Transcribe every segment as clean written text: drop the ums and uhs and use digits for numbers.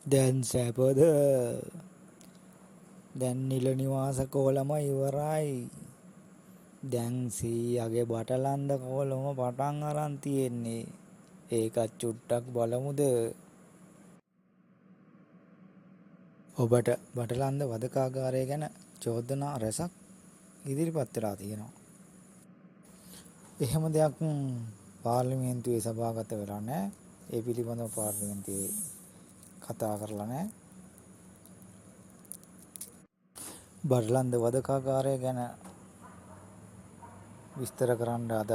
දැන් සැපද දැන් නිල නිවාස කෝලම ඉවරයි. දැන් සීයාගේ බටලන්ද කෝලම පටන් අරන් තියෙන්නේ. ඒකත් චුට්ටක් බලමුද? ඔබට බටලන්ද වධකාගාරය ගැන චෝදනා රැසක් ඉදිරිපත් වෙලා තියෙනවා. එහෙම දෙයක් පාර්ලිමේන්තුවේ සභාගත වෙලා නැහැ. ඒ පිළිබඳව පාර්ලිමේන්තුවේ කතා කරලා නැහැ. බටලන්ද වධකාගාරය ගැන විස්තර කරන්න අද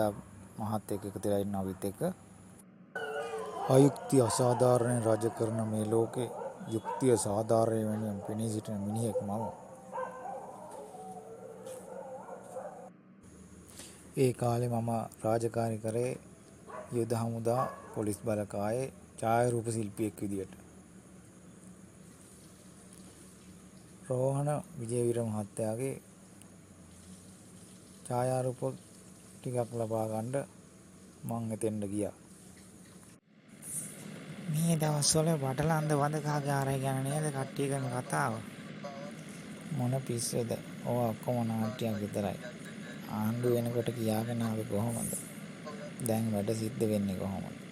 මහත් එකතු වෙලා ඉන්න අපිත් එක්ක. අයුක්තිය අසාධාරණයෙන් රජ කරන මේ ලෝකේ යුක්තිය සාධාරණය වෙනුවෙන් පෙනී සිටින මිනිහෙක් මම. ඒ කාලේ මම රාජකාරී කරේ යුද හමුදා පොලිස් බලකායේ ඡායාරූප ශිල්පියෙක් විදියට. රෝහණ විජේවීර මහත්තයාගේ ඡායාරූප ටිකක් ලබා ගන්න මං එතෙන්ට ගියා. මේ දවස්වල බටලන්ද වධකාගාරය ගැන නේද කට්ටිය කරන කතාව? මොන පිස්සුද? ඕවා ඔක්කොම නාට්‍යයක් විතරයි. ආණ්ඩු වෙනකොට කියාගෙන ආවේ කොහොමද? දැන් වැඩ සිද්ධ වෙන්නේ කොහොමද?